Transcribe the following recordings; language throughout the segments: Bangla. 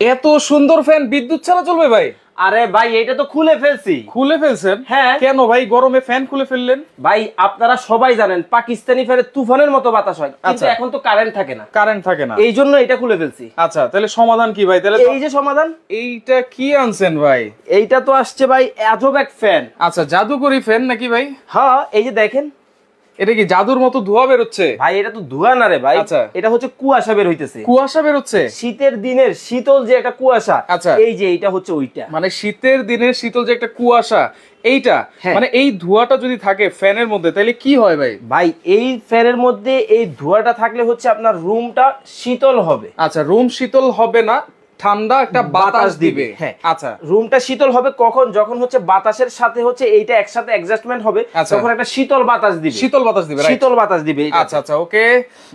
এত সুন্দর ফ্যান বিদ্যুৎ ছাড়া চলবে ভাই? আরে ভাই এটা তো খুলে ফেলছি। খুলে ফেলছেন? হ্যাঁ। কেন ভাই গরমে ফ্যান খুলে ফেললেন? ভাই আপনারা সবাই জানেন পাকিস্তানি ফ্যানে তুফানের মতো বাতাস হয়, কিন্তু এখন তো কারেন্ট থাকে না। কারেন্ট থাকে না, এই জন্য এটা খুলে ফেলছি। আচ্ছা তাহলে সমাধান কি ভাই? তাহলে এই যে সমাধান। এইটা কি আনছেন ভাই? এইটা তো আসছে ভাই আজব এক ফ্যান। আচ্ছা জাদুকরি ফ্যান নাকি ভাই? হ্যাঁ এই যে দেখেন, এটা কি জাদুর মতো ধোঁয়া বের হচ্ছে? ভাই এটা তো ধোঁয়া না রে ভাই, আচ্ছা এটা হচ্ছে কুয়াশা বের হইতেছে। কুয়াশা বের হচ্ছে শীতের দিনের শীতল যে একটা কুয়াশা। আচ্ছা এই যে এইটা হচ্ছে ওইটা, মানে শীতের দিনের শীতল যে একটা কুয়াশা এইটা। মানে এই ধোঁয়াটা যদি থাকে ফ্যানের মধ্যে তাহলে কি হয় ভাই? ভাই এই ফ্যানের মধ্যে এই ধোঁয়াটা থাকলে হচ্ছে আপনার রুমটা শীতল হবে। আচ্ছা রুম শীতল হবে না, ঠান্ডা একটা বাতাস দিবে। হ্যাঁ আচ্ছা রুমটা শীতল হবে কখন? যখন হচ্ছে বাতাসের সাথে হচ্ছে এইটা একসাথে অ্যাডজাস্টমেন্ট হবে, তখন একটা শীতল বাতাস দিবে। শীতল বাতাস দিবে, শীতল বাতাস দিবে। আচ্ছা আচ্ছা ওকে।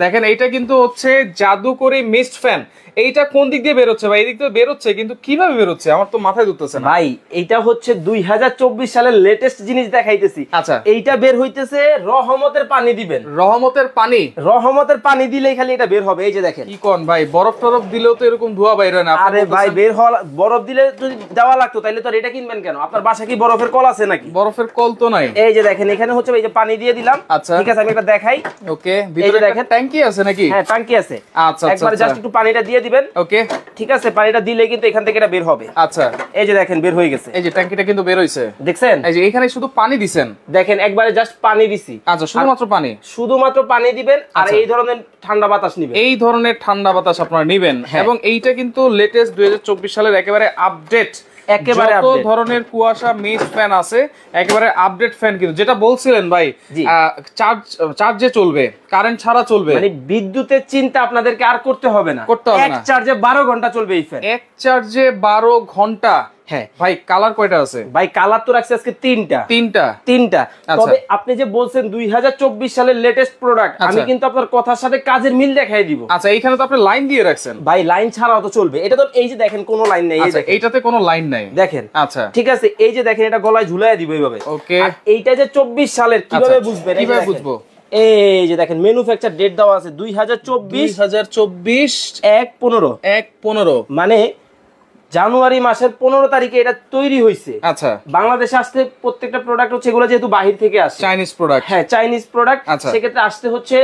দেখেন এইটা কিন্তু হচ্ছে জাদুকরি মিস্ট ফ্যান। এইটা কোন দিক দিয়ে বের হচ্ছে ভাই? এই দিক দিয়ে বের হচ্ছে, কিন্তু কিভাবে বের হচ্ছে আমার তো মাথায় ধরতেছে না ভাই। এইটা হচ্ছে 2024 সালের লেটেস্ট জিনিস দেখাইতেছি। আচ্ছা এইটা বের হইতেছে রহমতের পানি দিবেন। রহমতের পানি? রহমতের পানি দিলেই খালি এটা বের হবে। এই যে দেখেন। কি কোন ভাই, বরফ টরফ দিলেও তো এরকম ধোঁয়া বাইরে না? আরে ভাই বের হওয়া, বরফ দিলে যদি দেওয়া লাগতো তাহলে তো এটা কিনবেন কেন? আপনার বাসা কি বরফের কল আছে নাকি? বরফের কল তো নাই। এই যে দেখেন এখানে হচ্ছে এই যে পানি দিয়ে দিলাম। আচ্ছা ঠিক আছে আমি এটা দেখাই। ওকে ভিতরে দেখেন ট্যাঙ্কি আছে নাকি? হ্যাঁ ট্যাঙ্কি আছে। আচ্ছা একবার জাস্ট একটু পানিটা দিয়ে দিবেন। ওকে ঠিক আছে পানিটা দিলে কিন্তু এখান থেকে এটা বের হবে। আচ্ছা এই যে দেখেন বের হয়ে গেছে। এই যে ট্যাঙ্কিটা কিন্তু বের হইছে, দেখছেন? এই যে এখানে শুধু পানি দিবেন। দেখেন একবারে জাস্ট পানি দিছি। আচ্ছা শুধুমাত্র পানি? শুধুমাত্র পানি দিবেন আর এই ধরনের ঠান্ডা বাতাস নিবেন। এই ধরনের ঠান্ডা বাতাস আপনারা নিবেন। এবং এইটা কিন্তু লেটেস্ট 2024 সালের একেবারে আপডেট, একেবারে যত ধরনের কুয়াশা মিস্ট ফ্যান আছে একেবারে আপডেট ফ্যান। কিন্তু যেটা বলছিলেন ভাই চার্জে চলবে, কারেন্ট ছাড়া চলবে, মানে বিদ্যুতের চিন্তা আপনাদেরকে আর করতে হবে না। এক চার্জে 12 ঘন্টা চলবে এই ফ্যান। এক চার্জে 12 ঘন্টা? হ্যাঁ ভাই কালার কয়টা আছে ভাই? কালার তো রাখছে আজকে তিনটা। তবে আপনি যে বলছেন 2024 সালের লেটেস্ট প্রোডাক্ট, আমি কিন্তু আপনার কথার সাথে কাজের মিল দেখাই দিব। আচ্ছা এইখানে তো আপনি লাইন দিয়ে রাখছেন। ভাই লাইন ছাড়াও তো চলবে। এটা তো এই যে দেখেন কোনো লাইন নাই। আচ্ছা এইটাতে কোনো লাইন নাই দেখেন। আচ্ছা ঠিক আছে এই যে দেখেন এটা গলায় ঝুলাইয়া দিব এইভাবে। ওকে এইটা যে 24 সালের কিভাবে বুঝবেন? কিভাবে বুঝবো? এই যে দেখেন ম্যানুফ্যাকচার ডেট দেওয়া আছে 2024 1/15 মানে জানুয়ারি মাসের 15 তারিখে এটা তৈরি হয়েছে। আচ্ছা বাংলাদেশে আসতে প্রত্যেকটা প্রোডাক্ট হচ্ছে এগুলো যেহেতু বাহির থেকে আসে, চাইনিজ প্রোডাক্ট। হ্যাঁ চাইনিজ প্রোডাক্ট, সেক্ষেত্রে আসতে হচ্ছে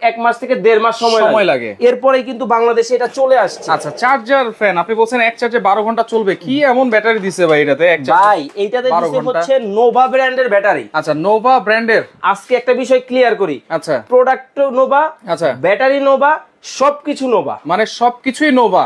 1 মাস থেকে 1.5 মাস সময় লাগে। এরপরে কিন্তু বাংলাদেশে এটা চলে আসছে। আচ্ছা চার্জার ফ্যান আপনি বলছেন এক চার্জে 12 ঘন্টা চলবে, কি এমন ব্যাটারি দিছে ভাই এটাতে? ভাই এইটাতে দিছে হচ্ছে নোভা ব্র্যান্ডের ব্যাটারি। আচ্ছা নোভা ব্র্যান্ডের। আজকে একটা বিষয় ক্লিয়ার করি। আচ্ছা প্রোডাক্ট নোভা, আচ্ছা ব্যাটারি নোভা, সবকিছু নোভা, মানে সবকিছুই নোভা।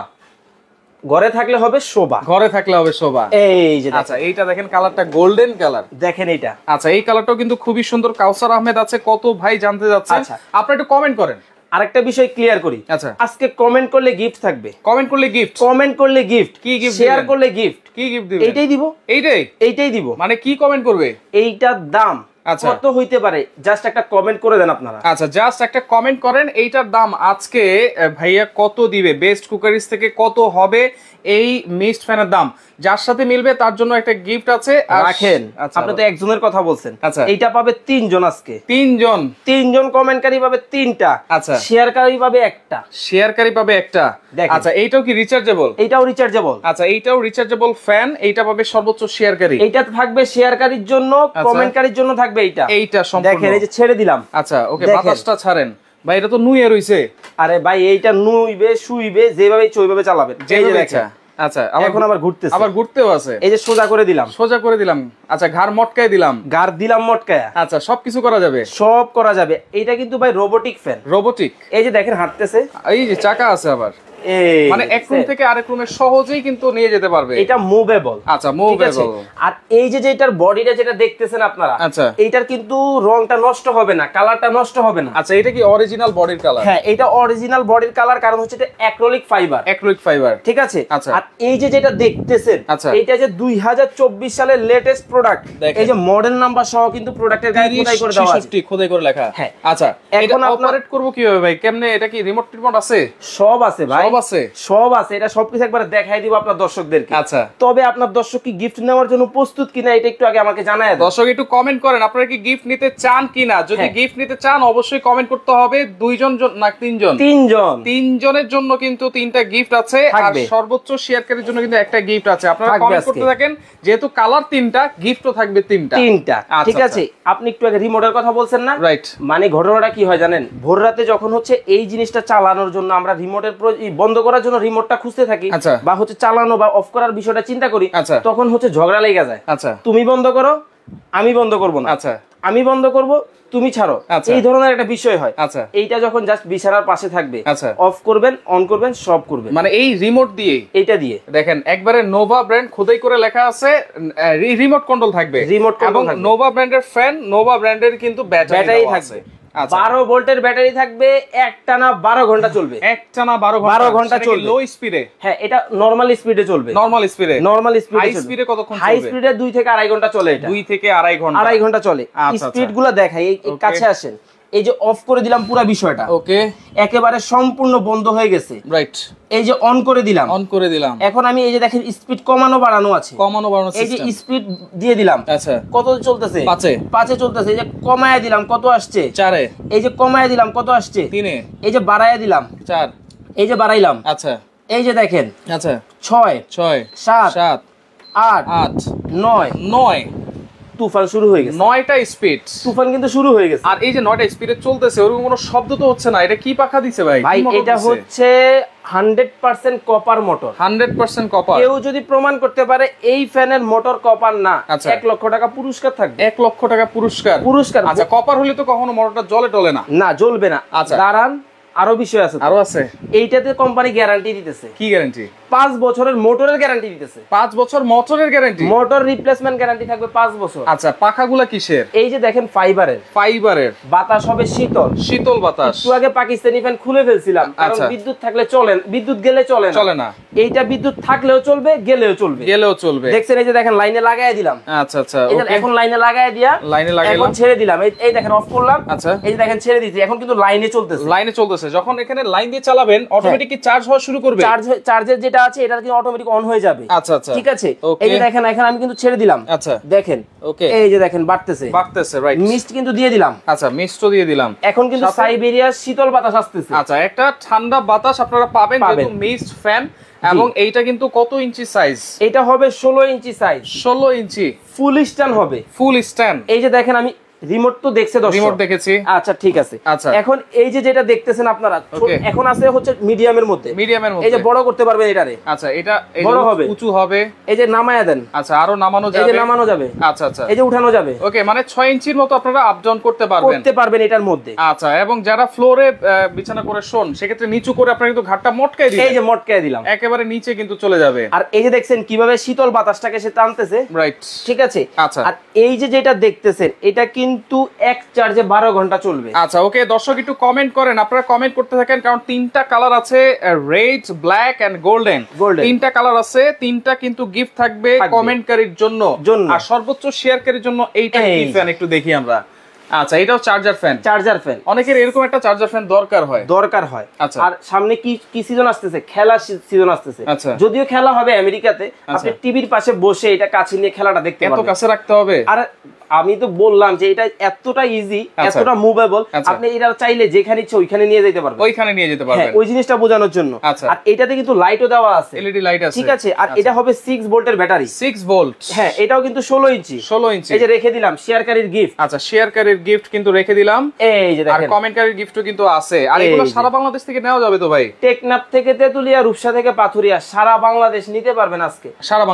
ঘরে থাকলে হবে শোভা, ঘরে থাকলে হবে শোভা। এই যে আচ্ছা এইটা দেখেন কালারটা গোল্ডেন কালার। দেখেন এটা। আচ্ছা এই কালারটাও কিন্তু খুবই সুন্দর। কাউসার আহমেদ আছে, কত ভাই জানতে যাচ্ছে। আচ্ছা আপনি একটু কমেন্ট করেন। আরেকটা বিষয় ক্লিয়ার করি। আচ্ছা আজকে কমেন্ট করলে গিফট থাকবে। কমেন্ট করলে গিফট? কমেন্ট করলে গিফট। কি গিফট? শেয়ার করলে গিফট। কি গিফট দিবেন? এইটাই দিব। এইটাই দিব। মানে কি কমেন্ট করবে? এইটার দাম কত হইতে পারে জাস্ট একটা কমেন্ট করে দেন আপনারা। আচ্ছা জাস্ট একটা কমেন্ট করেন এইটার দাম আজকে ভাইয়া কত দিবে, বেস্ট কুকারিজ থেকে কত হবে এই মিস্ট ফ্যানের দাম। যার সাথে মিলবে তার জন্য একটা গিফট আছে রাখেন। আপনি তো একজনের কথা বলছেন। আচ্ছা এইটা পাবে 3 জন। আজকে 3 জন কমেন্টকারী পাবে 3টা। আচ্ছা শেয়ারকারী পাবে একটা। শেয়ারকারী পাবে একটা। আচ্ছা এইটাও কি রিচার্জেবল? এইটাও রিচার্জেবল। আচ্ছা এইটাও রিচার্জেবল ফ্যান। এইটা পাবে সর্বোচ্চ শেয়ারকারী। এইটা থাকবে শেয়ারকারীর জন্য, কমেন্টকারীর জন্য থাকবে এইটা সম্পূর্ণ। দেখেন এই যে ছেড়ে দিলাম। আচ্ছা ওকে বাতাসটা ছাড়েন ভাই, এটা তো নুয়ে রইছে। আরে ভাই এইটা নুইবে শুইবে যেভাবে ইচ্ছে ওইভাবে চালাবেন। এই যে দেখেন। আচ্ছা এখন আবার ঘুরতেছে, আবার ঘুরতেও আছে। এই যে সোজা করে দিলাম, সোজা করে দিলাম। আচ্ছা ঘাড় মটকায় দিলাম, ঘাড় দিলাম মটকায়। আচ্ছা সবকিছু করা যাবে, সব করা যাবে। এটা কিন্তু ভাই রোবোটিক ফ্যান। রোবোটিক। এই যে দেখেন হাঁটতেছে, এই যে চাকা আছে আবার, মানে এক রুম থেকে আরেক রুমে সহজেই কিন্তু নিয়ে যেতে পারবে। এটা মুভেবল। আচ্ছা মুভেবল। আর এই যে এটার বডিটা যেটা দেখতেছেন আপনারা, আচ্ছা এইটার কিন্তু রংটা নষ্ট হবে না, কালারটা নষ্ট হবে না। আচ্ছা এটা কি অরিজিনাল বডির কালার? হ্যাঁ এটা অরিজিনাল বডির কালার, কারণ হচ্ছে এটা অ্যাক্রিলিক ফাইবার। অ্যাক্রিলিক ফাইবার, ঠিক আছে। আর এই যে যেটা দেখতেছেন, এটা যে 2024 সালের লেটেস্ট প্রোডাক্ট। এই যে মডেল নাম্বার সহ কিন্তু প্রোডাক্টের গায়ে খোদাই করে দেওয়া আছে, খোদাই করে লেখা। হ্যাঁ আচ্ছা এখন অপারেট করব কিভাবে ভাই? কেমনে? এটা কি রিমোট আছে? সব আছে ভাই। সব আছে, সব আছে, এটা সবকিছু একবার দেখাই দিব আপনার দর্শকদেরকে। আচ্ছা, তবে আপনার দর্শক কি গিফট নেওয়ার জন্য প্রস্তুত কিনা এটা একটু আগে আমাকে জানায় দেন। দর্শক একটু কমেন্ট করেন আপনারা কি গিফট নিতে চান কিনা। যদি গিফট নিতে চান অবশ্যই কমেন্ট করতে হবে। 2 জন না 3 জন? 3 জনের জন্য কিন্তু 3টা গিফট আছে, আর সর্বোচ্চ শেয়ারকারীর জন্য কিন্তু একটা গিফট আছে। আপনারা কমেন্ট করতে থাকেন, যেহেতু কালার 3টা, গিফটও থাকবে 3টা। ঠিক আছে, আপনি একটু আগে রিমোটের কথা বলছেন না, রাইট? মানে ঘটনাটা কি হয় জানেন, ভোর রাতে যখন হচ্ছে এই জিনিসটা চালানোর জন্য আমরা রিমোটের বন্ধ করার জন্য রিমোটটা খুঁজতে থাকি, বা হচ্ছে চালানো বা অফ করার বিষয়টা চিন্তা করি, তখন হচ্ছে ঝগড়া লেগে যায়। আচ্ছা, তুমি বন্ধ করো, আমি বন্ধ করবো না, আচ্ছা আমি বন্ধ করব, তুমি ছাড়ো, এই ধরনের একটা বিষয় হয়। আচ্ছা, এইটা যখন জাস্ট বিছানার পাশে থাকবে, অফ করবেন, অন করবেন, সব করবেন, মানে এই রিমোট দিয়ে, এইটা দিয়ে দেখেন একবারে নোভা ব্র্যান্ড খোদাই করে লেখা আছে, রিমোট কন্ট্রোল থাকবে, এবং নোভা ব্র্যান্ডের ফ্যান, নোভা ব্র্যান্ডের কিন্তু ব্যাটারি থাকবে। 12 ভোল্টের ব্যাটারি থাকবে, একটানা 12 ঘন্টা চলবে, একটানা 12 ঘন্টা চলবে, লো স্পিডে। হ্যাঁ, এটা নরমাল স্পিডে চলবে, নরমাল স্পিডে। হাই স্পিডে কতক্ষণ চলবে? হাই স্পিডে 2 থেকে 2.5 ঘন্টা চলে, এটা 2 থেকে 2.5 ঘন্টা চলে। স্পিডগুলো দেখাই, এই কাছে আসেন। এই যে অফ করে দিলাম পুরো বিষয়টা, ওকে, একেবারে সম্পূর্ণ বন্ধ হয়ে গেছে, রাইট? এই যে অন করে দিলাম, এখন আমি এই যে দেখেন স্পিড কমানো বাড়ানো আছে, এই যে স্পিড দিয়ে দিলাম, আচ্ছা কত চলতেছে? 5 চলতেছে। এই যে কমায়া দিলাম, কত আসছে? 4 এই যে কমায়া দিলাম, কত আসছে? 3 এই যে বাড়ায়া দিলাম, 4 এই যে বাড়াইলাম, আচ্ছা এই যে দেখেন, আচ্ছা 6 7 8 9 তুফান শুরু হয়ে গেছে। 9টা স্পিড তুফান কিন্তু শুরু হয়ে গেছে। আর এই যে 9টা স্পিডে চলতেছে, ওরকম কোনো শব্দ তো হচ্ছে না। এটা কি পাখা দিছে ভাই? ভাই এটা হচ্ছে 100% কপার মোটর, 100% কপার। কেউ যদি প্রমাণ করতে পারে এই ফ্যানের মোটর কপার না, 1 লক্ষ টাকা পুরস্কার থাকবে। 1 লক্ষ টাকা পুরস্কার। আচ্ছা, কপার হলে তো কখনো মোটরটা জ্বলে টলে না? না, জ্বলবে না। আচ্ছা দাঁড়ান, আরো বিষয় আছে, আরো আছে। এইটাতে কোম্পানি গ্যারান্টি দিতেছে। কি গ্যারান্টি? 5 বছরের মোটরের গ্যারান্টি দিতেছে। 5 বছর মোটরের গ্যারান্টি? মোটর রিপ্লেসমেন্ট গ্যারান্টি থাকবে 5 বছর। আচ্ছা, পাখাগুলা কিসের? এই যে দেখেন ফাইবারের, বাতাস হবে শীতল বাতাস। একটু আগে পাকিস্তানি ফ্যান খুলে ফেলছিলাম, কারণ বিদ্যুৎ থাকলে বিদ্যুৎ গেলে চলে না। এইটা বিদ্যুৎ থাকলেও চলবে, গেলেও চলবে। দেখছেন, এই যে দেখেন লাইনে লাগায় দিলাম। আচ্ছা আচ্ছা, এখন লাইনে লাগায় দিয়া এখন ছেড়ে দিলাম। এই দেখেন অফ করলাম, আচ্ছা এই যে দেখেন ছেড়ে দিয়েছি, এখন কিন্তু লাইনে চলতেছে। যখন এখানে লাইন দিয়ে চালাবেন অটোমেটিক চার্জ হওয়া শুরু করবে। চার্জের যেটা আছে এটা কিন্তু অটোমেটিক অন হয়ে যাবে। আচ্ছা আচ্ছা, ঠিক আছে। এই যে দেখেন এখন আমি কিন্তু ছেড়ে দিলাম, আচ্ছা দেখেন, ওকে, এই যে দেখেন বাড়তেছে, রাইট। মিস্ট কিন্তু দিয়ে দিলাম, আচ্ছা মিস্টও দিয়ে দিলাম। এখন কিন্তু সাইবেরিয়ার শীতল বাতাস আসতেছে। আচ্ছা, একটা ঠান্ডা বাতাস আপনারা পাবেন যেহেতু মিস্ট ফ্যান। এবং এইটা কিন্তু কত ইঞ্চি সাইজ? এটা হবে 16 ইঞ্চি সাইজ। 16 ইঞ্চি ফুল স্ট্যান্ড হবে, ফুল স্ট্যান্ড। এই যে দেখেন, আমি রিমোট তো দেখছে, রিমোট দেখেছি। আচ্ছা ঠিক আছে। আচ্ছা, এখন এই যে যেটা দেখতেছেন আপনারা, এখন আছে হচ্ছে মিডিয়ামের মধ্যে। এই যে বড় করতে পারবেন এটারে। আচ্ছা, এটা বড় হবে, উঁচু হবে। এই যে নামায়া দেন, আচ্ছা আরো নামানো যাবে, এই যে নামানো যাবে, আচ্ছা আচ্ছা, এই যে উঠানো যাবে। ওকে, মানে 6 ইঞ্চির মতো আপনারা আপ ডাউন করতে পারবেন এটার মধ্যে। আচ্ছা, এবং যারা ফ্লোরে বিছানা করে শোন, সেক্ষেত্রে নিচু করে আপনারা কিন্তু ঘাটটা মটকায় দিবেন। এই যে মটকায় দিলাম, একেবারে নিচে কিন্তু চলে যাবে। আর এই যে দেখছেন কিভাবে শীতল বাতাসটাকে সে টানতেছে, রাইট? ঠিক আছে। আচ্ছা, আর এই যে যেটা দেখতেছেন, এটা কিন্তু এক চার্জে 12 ঘন্টা চলবে। আচ্ছা, ওকে, দর্শক একটু কমেন্ট করেন, আপনারা কমেন্ট করতে থাকেন, কারণ 3টা কালার আছে, রেড, ব্ল্যাক এন্ড গোল্ডেন। 3টা কালার আছে, 3টা কিন্তু গিফট থাকবে কমেন্টকারীর জন্য, আর সর্বোচ্চ শেয়ারকারীর জন্য এইটা কি ফ্যান একটু দেখি আমরা। আচ্ছা, এটাও চার্জার ফ্যান। অনেকের এরকম একটা চার্জার ফ্যান দরকার হয়। আচ্ছা, আর সামনে কি সিজন আসতেছে? খেলার সিজন আসতেছে। আচ্ছা, যদিও খেলা হবে আমেরিকাতে, আপনি টিভির পাশে বসে এটা কাছে নিয়ে খেলাটা দেখতে পারবেন। এত কাছে রাখতে হবে? আর আমি তো বললাম যে এটা এতটা ইজি, এতটা মুভেবল, আপনি এটা চাইলে যেখানে ইচ্ছে ওইখানে নিয়ে যেতে পারবেন, ওই জিনিসটা বোঝানোর জন্য। আর এটাতে কিন্তু লাইটও দেওয়া আছে, এলইডি লাইট আছে। ঠিক আছে। আর এটা হবে 6 ভোল্টের ব্যাটারি, 6 ভোল্ট। হ্যাঁ, এটাও কিন্তু 16 ইঞ্চি। এই যে রেখে দিলাম শেয়ারকারীর গিফট। আচ্ছা, শেয়ারকারীর গিফট কিন্তু রেখে দিলাম, এই যে দেখেন। আর কমেন্টকারীর গিফটও কিন্তু আছে। আর এগুলো সারা বাংলাদেশ থেকে নেওয়া যাবে তো ভাই? টেকনাফ থেকে তেতুলিয়া, রূপসা থেকে পাথুরিয়া, সারা বাংলাদেশ নিতে পারবেন আজকে। সারা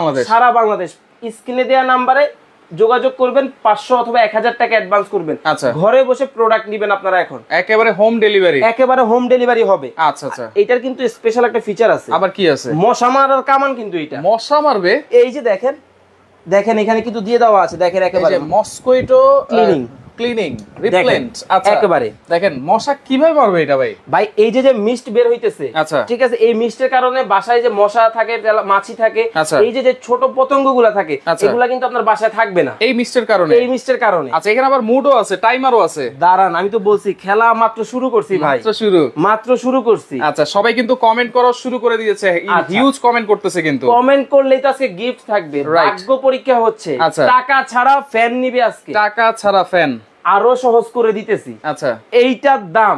বাংলাদেশ। স্ক্রিনে দেওয়া নম্বরে যোগাযোগ করবেন, 500 অথবা 1000 টাকা অ্যাডভান্স করবেন। আচ্ছা, ঘরে বসে প্রোডাক্ট নেবেন আপনারা। এখন একেবারে হোম ডেলিভারি হবে। আচ্ছা আচ্ছা, এটার কিন্তু স্পেশাল একটা ফিচার আছে। আবার কি আছে? মশা মারার কামান কিন্তু এটা মশা মারবে। এই যে দেখেন এখানে কিন্তু দিয়ে দেওয়া আছে, দেখেন একেবারে মসকুইটো ক্লিনিং রিপ্লেন্ট। আচ্ছা একেবারে দেখেন মশা কিভাবে মারবে এটা ভাই? ভাই এই যে মিস্ট বের হইতেছে, আচ্ছা ঠিক আছে, এই মিস্টের কারণে বাসায় যে মশা থাকে, মাছি থাকে, এই যে ছোট পতঙ্গগুলো থাকে, এগুলা কিন্তু আপনার বাসায় থাকবে না এই মিস্টের কারণে। এই মিস্টের কারণে। আচ্ছা এখানে আবার মুডও আছে, টাইমারও আছে। দাঁড়ান, আমি তো বলছি খেলা মাত্র শুরু করছি ভাই, মাত্র শুরু করছি। আচ্ছা সবাই কিন্তু কমেন্ট করা শুরু করে দিয়েছে, হিউজ কমেন্ট করতেছে, কিন্তু কমেন্ট করলেই তো আজকে গিফট থাকবে। ভাগ্য পরীক্ষা হচ্ছে, টাকা ছাড়া ফ্যান নিবে আজকে, টাকা ছাড়া ফ্যান আরো সহজ করে দিতেছি। আচ্ছা এইটার দাম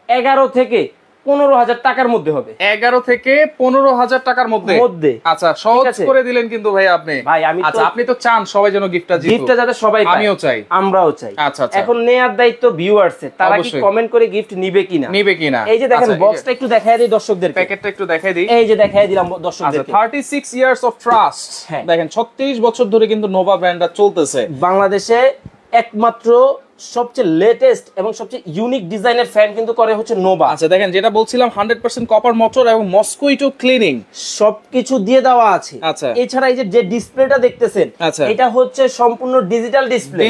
11 থেকে 15,000 টাকার মধ্যে হবে। 11 থেকে 15,000 টাকার মধ্যে। আচ্ছা সহজ করে দিলেন কিন্তু ভাই আপনি। ভাই আমি আচ্ছা আপনি তো চান সবাই যেন গিফটটা জিতুক, গিফটটা যাতে সবাই পায়, আমিও চাই, আমরাও চাই। আচ্ছা আচ্ছা এখন নেয়ার দায়িত্ব ভিউয়ার্সের, তারা কি কমেন্ট করে গিফট নিবে কিনা। এই যে দেখেন বক্সটা একটু দেখায় দেই দর্শকদের, প্যাকেটটা একটু দেখায় দিই। এই যে দেখায় দিলাম দর্শকদের। 36 ইয়ার্স অফ ট্রাস্ট। দেখেন 36 বছর ধরে কিন্তু নোভা ব্র্যান্ডটা চলতেছে বাংলাদেশে। একমাত্র সবচেয়ে লেটেস্ট এবং সবচেয়ে ইউনিক ডিজাইনের ফ্যান কিন্তু করে হচ্ছে নোভা। আচ্ছা দেখেন যেটা বলছিলাম 100% কপার মোটর এবং মসকুইটো ক্লিনিং সবকিছু দিয়ে দেওয়া আছে। আচ্ছা এছাড়া এই যে ডিসপ্লেটা দেখতেছেন, এটা হচ্ছে সম্পূর্ণ ডিজিটাল ডিসপ্লে,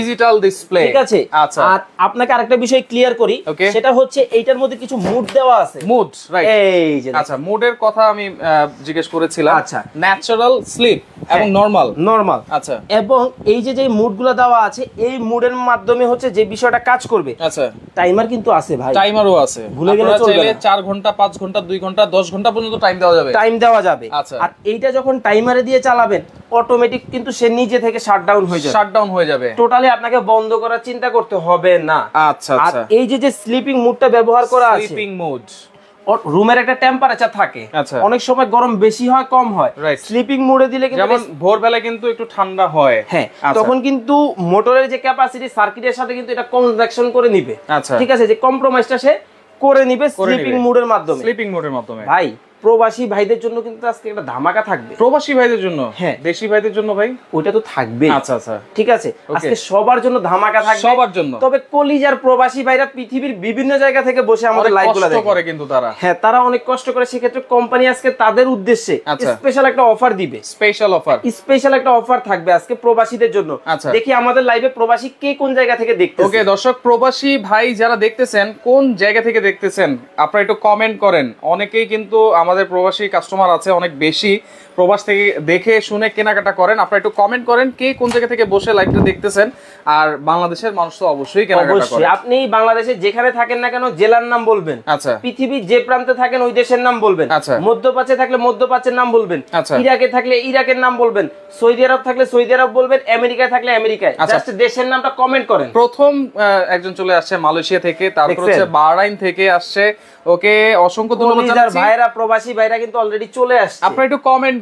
ঠিক আছে। আচ্ছা আর আপনাকে আরেকটা বিষয় ক্লিয়ার করি, সেটা হচ্ছে এইটার মধ্যে কিছু মুড দেওয়া আছে। মুড রাইট, এই যে আচ্ছা মুডের কথা আমি জিজ্ঞেস করেছিলাম। আচ্ছা ন্যাচারাল স্লিপ এবং নরমাল। আচ্ছা এবং এই যে মুডগুলো দেওয়া আছে, এই মুডের মাধ্যমে হচ্ছে যে বিষয়টা কাজ করবে। আচ্ছা টাইমার কিন্তু আছে ভাই, টাইমারও আছে, ভুলে গেলে চলবে না। 4 ঘন্টা 5 ঘন্টা 2 ঘন্টা 10 ঘন্টা পর্যন্ত টাইম দেওয়া যাবে। আচ্ছা আর এইটা যখন টাইমারে দিয়ে চালাবেন অটোমেটিক কিন্তু সে নিজে থেকে শাটডাউন হয়ে যাবে, টোটালি আপনাকে বন্ধ করার চিন্তা করতে হবে না। আচ্ছা আর এই যে স্লিপিং মুডটা ব্যবহার করা আছে, স্লিপিং মুড, রুমের একটা টেম্পারেচার থাকে, অনেক সময় গরম বেশি হয় কম হয়, স্লিপিং মোডে দিলে কিন্তু যেমন ভোরবেলা কিন্তু একটু ঠান্ডা হয়, হ্যাঁ তখন কিন্তু মোটরের যে ক্যাপাসিটি সার্কিটের সাথে কিন্তু এটা কনজাকশন করে নিবে। ঠিক আছে, যে কম্প্রোমাইজটা সে করে নিবে স্লিপিং মোডের মাধ্যমে। ভাই প্রবাসী ভাইদের জন্য কিন্তু আজকে একটা ধামাকা থাকবে। প্রবাসী ভাইদের জন্য? হ্যাঁ দেশি ভাইদের জন্য ভাই ওটা তো থাকবে। আচ্ছা আচ্ছা ঠিক আছে, আজকে সবার জন্য ধামাকা থাকবে, সবার জন্য। তবে কলিজার প্রবাসী ভাইরা পৃথিবীর বিভিন্ন জায়গা থেকে বসে আমাদের লাইভগুলো দেখে, কষ্ট করে কিন্তু তারা, হ্যাঁ তারা অনেক কষ্ট করে। সেক্ষেত্রে কোম্পানি আজকে তাদের উদ্দেশ্যে স্পেশাল একটা অফার দিবে, স্পেশাল একটা অফার থাকবে আজকে প্রবাসীদের জন্য। দেখি আমাদের লাইভে প্রবাসী কে কোন জায়গা থেকে দেখতেছেন। ওকে দর্শক, প্রবাসী ভাই যারা দেখতেছেন কোন জায়গা থেকে দেখতেছেন আপনারা একটু কমেন্ট করেন। অনেকেই কিন্তু আমাদের প্রবাসী কাস্টমার আছে, অনেক বেশি প্রবাস থেকে দেখে শুনে কেনাকাটা করেন। আপনারা একটু কমেন্ট করেন কে কোন জায়গা থেকে বসে লাইভটা দেখতেছেন। আর বাংলাদেশের মানুষ তো অবশ্যই কেনাকাটা করে। আপনি বাংলাদেশে যেখানে থাকেন না কেন জেলার নাম বলবেন। আচ্ছা পৃথিবীর যে প্রান্তে থাকেন ওই দেশের নাম বলবেন। আচ্ছা মধ্যপ্রাচ্যে থাকলে মধ্যপ্রাচ্যের নাম বলবেন, ইরাকে থাকলে ইরাকের নাম বলবেন, সৌদি আরব থাকলে সৌদি আরব বলবেন, আমেরিকায় থাকলে আমেরিকায়। জাস্ট দেশের নামটা কমেন্ট করেন। প্রথম একজন চলে আসছে মালয়েশিয়া থেকে, তারপর হচ্ছে বাহরাইন থেকে আসছে। ওকে অসংখ্য ধন্যবাদ জানাচ্ছি। ভাইরা প্রবাসী ভাইরা কিন্তু অলরেডি চলে আসছে। আপনারা একটু কমেন্ট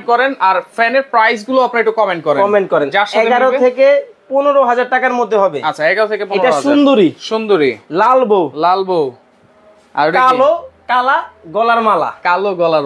করেন আর ফ্যানের প্রাইস গুলো আপনারা একটু কমেন্ট করেন। 11 থেকে 15,000 টাকার মধ্যে হবে। আচ্ছা 11 থেকে 15,000। এটা সুন্দরী লাল বউ আর কালা গলার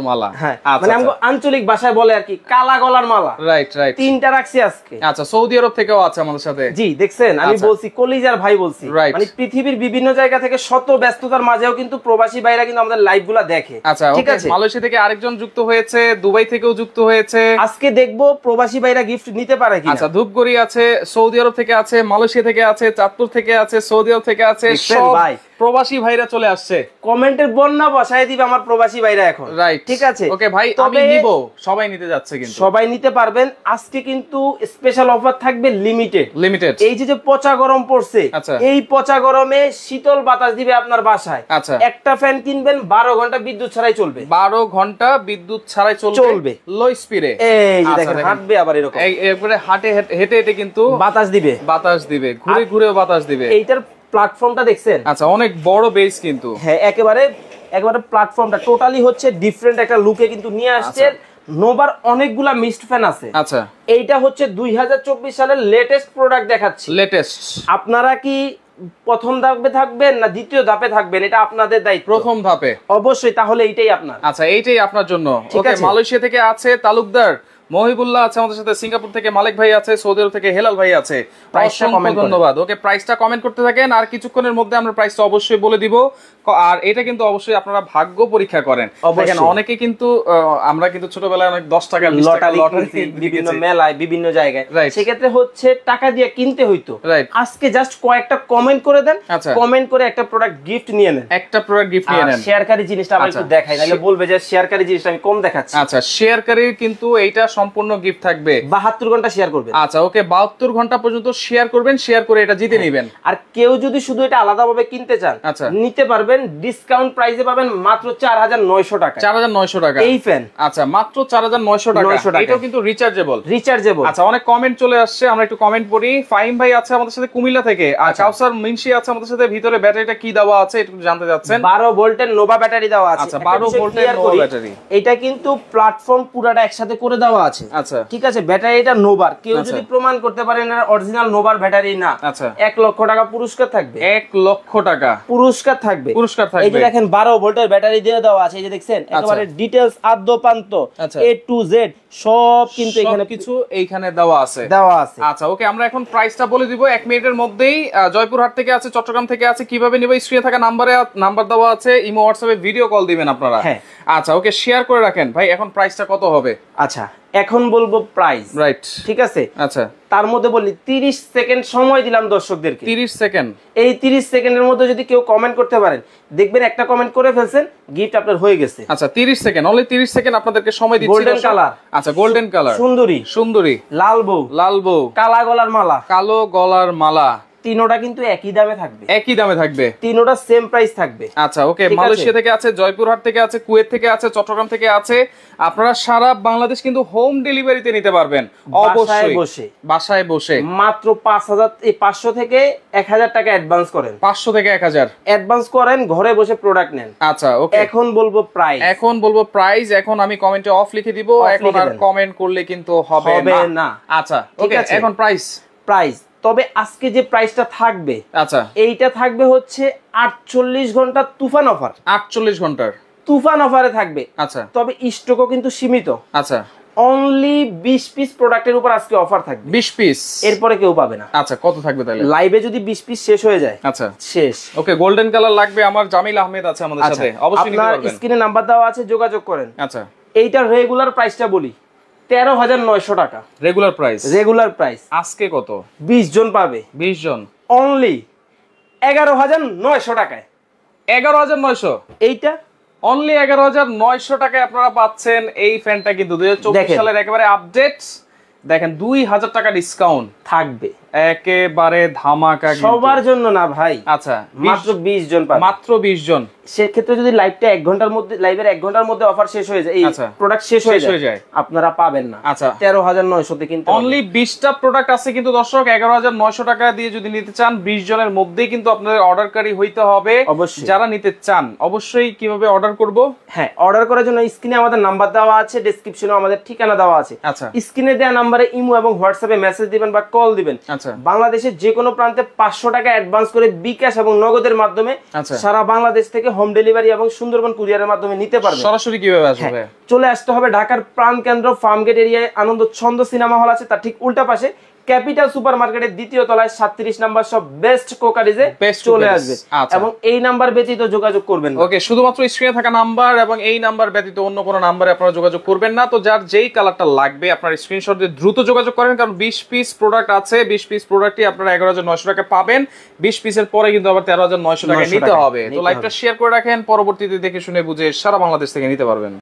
মালা। হ্যাঁ মানে আমরা আঞ্চলিক ভাষায় বলে আর কি কালা গলার মালা। রাইট তিনটা রাখছি আজকে। আচ্ছা সৌদি আরব থেকেও আছে আমাদের সাথে। জি দেখছেন, আমি বলছি কলিজার ভাই বলছি, মানে পৃথিবীর বিভিন্ন জায়গা থেকে শত ব্যস্ততার মাঝেও কিন্তু প্রবাসী ভাইরা কিন্তু আমাদের লাইভগুলো দেখে। আচ্ছা ঠিক আছে, মালয়েশিয়া থেকে আরেকজন যুক্ত হয়েছে, দুবাই থেকেও যুক্ত হয়েছে। আজকে দেখবো প্রবাসী ভাইরা গিফট নিতে পারে কিনা। আচ্ছা ধূপগুড়ি আছে, সৌদি আরব থেকে আছে, মালয়েশিয়া থেকে আছে, চাঁদপুর থেকে আছে, সৌদি আরব থেকে আছে, সব প্রবাসী ভাইরা চলে আসছে। কমেন্টের বন্যা বসায় দিবে আমার প্রবাসী ভাইরা এখন। রাইট ঠিক আছে, ওকে ভাই আমি নিব, সবাই নিতে যাচ্ছে, কিন্তু সবাই নিতে পারবেন। আজকে কিন্তু স্পেশাল অফার থাকবে লিমিটেড। এই যে পচা গরম পড়ছে, এই পচা গরমে শীতল বাতাস দিবে আপনার বাসায়। আচ্ছা একটা ফ্যান কিনবেন 12 ঘন্টা বিদ্যুৎ ছাড়াই চলবে, 12 ঘন্টা বিদ্যুৎ ছাড়াই চলবে লো স্পিডে। এই যে দেখেন হাঁটবে আবার এরকম, একবারে হেঁটে কিন্তু বাতাস দিবে, ঘুরে বাতাস দিবে। এইটার প্ল্যাটফর্মটা দেখছেন? আচ্ছা অনেক বড় বেস কিন্তু। হ্যাঁ একেবারে প্ল্যাটফর্মটা টোটালি হচ্ছে ডিফারেন্ট একটা লুকে কিন্তু নিয়ে আসছে। নোভার অনেকগুলা মিস্ট ফ্যান আছে। আচ্ছা এইটা হচ্ছে 2024 সালের লেটেস্ট প্রোডাক্ট দেখাচ্ছি। আপনারা কি প্রথম ধাপে থাকবেন না দ্বিতীয় ধাপে থাকবেন, এটা আপনাদের দায়িত্ব। প্রথম ধাপে অবশ্যই, তাহলে এইটাই আপনার। আচ্ছা এইটাই আপনার জন্য। ওকে মালয়েশিয়া থেকে আছে তালুকদার, মহিবুল্লাহ আছে আমাদের সাথে, সিঙ্গাপুর থেকে মালিক ভাই আছে, সৌদি আরব থেকে হেলাল ভাই আছে। অসংখ্য ধন্যবাদ। ওকে প্রাইসটা কমেন্ট করতে থাকেন, আর কিছুক্ষণের মধ্যে আমরা প্রাইসটা অবশ্যই বলে দিব। আর এটা কিন্তু অবশ্যই আপনারা ভাগ্য পরীক্ষা করেন। দেখেন অনেকে কিন্তু আমরা কিন্তু ছোটবেলায় অনেক 10 টাকা 20 টাকা লটারি বিভিন্ন মেলায় বিভিন্ন জায়গায়, সেক্ষেত্রে হচ্ছে টাকা দিয়ে কিনতে হইতো। আজকে জাস্ট কয়েকটা কমেন্ট করে দেন, কমেন্ট করে একটা প্রোডাক্ট গিফট নিয়ে নেন, একটা প্রোডাক্ট গিফট নিয়ে নেন। শেয়ারকারী জিনিসটা আমরা একটু দেখাই, নাহলে বলবে যে শেয়ারকারী জিনিসটা আমি কম দেখাচ্ছি। আচ্ছা, শেয়ারকারীর কিন্তু এইটা সম্পূর্ণ গিফট থাকবে, 72 ঘন্টা শেয়ার করবেন। আচ্ছা ওকে, 72 ঘন্টা পর্যন্ত শেয়ার করবেন, শেয়ার করে এটা জিতে নেবেন। আর কেউ যদি শুধু এটা আলাদাভাবে কিনতে চান, নিতে পারবেন, ডিসকাউন্ট প্রাইসে পাবেন মাত্র 4900 টাকা। 4900 টাকা এই ফ্যান। আচ্ছা, মাত্র 4900 টাকা। এটাও কিন্তু রিচার্জেবল। আচ্ছা, অনেক কমেন্ট চলে আসছে, আমরা একটু কমেন্ট পড়ি। ফাহিম ভাই আছে আমাদের সাথে কুমিল্লা থেকে, আর কাউসার মিনসি আছে আমাদের সাথে। ভিতরে ব্যাটারিটা কি দেওয়া আছে একটু জানতে যাচ্ছেন। 12 ভোল্টের নোভা ব্যাটারি দেওয়া আছে। আচ্ছা, 12 ভোল্টের নোভা ব্যাটারি। এটা কিন্তু প্ল্যাটফর্ম পুরাটা একসাথে করে দেওয়া আছে। আচ্ছা, ঠিক আছে, ব্যাটারিটা নোভার। কেউ যদি প্রমাণ করতে পারে না অরিজিনাল নোভার ব্যাটারি না, আচ্ছা, 1 লক্ষ টাকা পুরস্কার থাকবে। 1 লক্ষ টাকা পুরস্কার থাকবে। এই যে দেখেন 12 ভোল্টের ব্যাটারি দিয়ে দেওয়া আছে। এই যে দেখছেন একেবারে ডিটেইলস আদ্য পান্ত A to Z সব কিন্তু এখানে কিছু এইখানে দেওয়া আছে। আচ্ছা ওকে, আমরা এখন প্রাইসটা বলে দিব 1 মিনিটের মধ্যেই। জয়পুরহাট থেকে আছে, চট্টগ্রাম থেকে আছে। কিভাবে নিব? স্ক্রিনে থাকা নাম্বার দেওয়া আছে, ইমো হোয়াটসঅ্যাপে ভিডিও কল দিবেন আপনারা। আচ্ছা ওকে, শেয়ার করে রাখেন ভাই। এখন প্রাইসটা কত হবে? আচ্ছা, এখন বলবো প্রাইস, রাইট? ঠিক আছে। আচ্ছা, তার মধ্যে বলি 30 সেকেন্ড সময় দিলাম দর্শকদেরকে। 30 সেকেন্ড। এই 30 সেকেন্ডের মধ্যে যদি কেউ কমেন্ট করতে পারেন, দেখবেন একটা কমেন্ট করে ফেলছেন, গিফট আপনার হয়ে গেছে। আচ্ছা, 30 সেকেন্ড, অনলি 30 সেকেন্ড আপনাদেরকে সময় দিচ্ছি। Golden colour. আচ্ছা, গোল্ডেন কালার, সুন্দরী, লাল বউ, কালা গলার মালা, কালো গলার মালা। তিনোটা কিন্তু একই দামে থাকবে, তিনোটা সেম প্রাইস থাকবে। আচ্ছা ওকে, মালয়েশিয়া থেকে আছে, জয়পুরহাট থেকে আছে, কুয়েত থেকে আছে, চট্টগ্রাম থেকে আছে। আপনারা সারা বাংলাদেশ কিন্তু হোম ডেলিভারিতে নিতে পারবেন, অবশ্যই বাসায় বসে। মাত্র 500 থেকে 1000 টাকা অ্যাডভান্স করেন। 500 থেকে 1000 অ্যাডভান্স করেন, ঘরে বসে প্রোডাক্ট নেন। আচ্ছা ওকে, এখন বলবো প্রাইস। এখন আমি কমেন্টে অফ লিখে দিব। এখন আর কমেন্ট করলে কিন্তু হবে না। আচ্ছা ওকে, এখন প্রাইস। তবে আজকে যে প্রাইসটা থাকবে, আচ্ছা, এইটা থাকবে হচ্ছে 48 ঘন্টা তুফান অফার। 48 ঘন্টার তুফান অফারে থাকবে। আচ্ছা, তবে স্টকও কিন্তু সীমিত। আচ্ছা, অনলি 20 পিস প্রোডাক্টের উপর আজকে অফার থাকবে। 20 পিস, এরপরে কেউ পাবে না। আচ্ছা, কত থাকবে তাহলে? লাইভে যদি 20 পিস শেষ হয়ে যায়, আচ্ছা, শেষ। ওকে, গোল্ডেন কালার লাগবে আমার। জামিল আহমেদ আছে আমাদের সাথে, অবশ্যই নিতে পারবেন। আপনার স্ক্রিনে নাম্বার দেওয়া আছে, যোগাযোগ করেন। আচ্ছা, এইটার রেগুলার প্রাইসটা বলি 13900 টাকা। রেগুলার প্রাইস আজকে কত? 20 জন পাবে। 20 জন অনলি 11900 টাকায়। 11900, এইটা অনলি 11900 টাকায় আপনারা পাচ্ছেন এই ফ্যানটা। কিন্তু 2024 সালের একেবারে আপডেট। দেখেন 2000 টাকা ডিসকাউন্ট থাকবে, একেবারে ধামাকা। সবার জন্য না ভাই, আচ্ছা, মাত্র 20 জন পাবে, মাত্র 20 জন। সেক্ষেত্রে যদি লাইভটা 1 ঘন্টার মধ্যে, লাইভের 1 ঘন্টার মধ্যে অফার শেষ হয়ে যায়, এই প্রোডাক্ট শেষ হয়ে যায়, আপনারা পাবেন না। আচ্ছা, 13900 তে কিন্তু অনলি 20টা প্রোডাক্ট আছে। কিন্তু দর্শক 11900 টাকা দিয়ে যদি নিতে চান, 20 জনের মধ্যেই কিন্তু আপনাদের অর্ডারকারী হইতে হবে। অবশ্যই যারা নিতে চান, অবশ্যই কিভাবে অর্ডার করব? হ্যাঁ, অর্ডার করার জন্য স্ক্রিনে আমাদের নাম্বার দেওয়া আছে, ডেসক্রিপশনে আমাদের ঠিকানা দেওয়া আছে। আচ্ছা, স্ক্রিনে দেওয়া নম্বরে ইমো এবং হোয়াটসঅ্যাপে মেসেজ দিবেন বা কল দিবেন। আচ্ছা, বাংলাদেশের যে কোনো প্রান্তে 500 টাকা অ্যাডভান্স করে বিকাশ এবং নগদের মাধ্যমে সারা বাংলাদেশ থেকে হোম ডেলিভারি এবং সুন্দরবন কুরিয়ারের মাধ্যমে নিতে পারবেন। সরাসরি কিভাবে আসবে? চলে আসতে হবে ঢাকার প্রাণকেন্দ্র ফার্মগেট এরিয়ায় আনন্দ ছন্দ সিনেমা হল আছে, তার ঠিক উল্টা পাশে ক্যাপিটাল সুপারমার্কেটের 2য় তলায় 37 নাম্বার সব বেস্ট কোকারিজে চলে আসবে। এবং এই নাম্বার ব্যতীত যোগাযোগ করবেন না। ওকে, শুধুমাত্র স্ক্রিনে থাকা নাম্বার এবং এই নাম্বার ব্যতীত অন্য কোনো নাম্বারে আপনারা যোগাযোগ করবেন না। তো যার যেই কালারটা লাগবে আপনার স্ক্রিনশট দিয়ে দ্রুত যোগাযোগ করেন, কারণ 20 পিস প্রোডাক্ট আছে। 20 পিস প্রোডাক্টই আপনারা 11900 টাকা পাবেন। 20 পিসের পরে কিন্তু আবার 13900 টাকা নিতে হবে। তো লাইভটা শেয়ার করে রাখেন, পরবর্তীতে দেখে শুনে বুঝে সারা বাংলাদেশ থেকে নিতে পারবেন।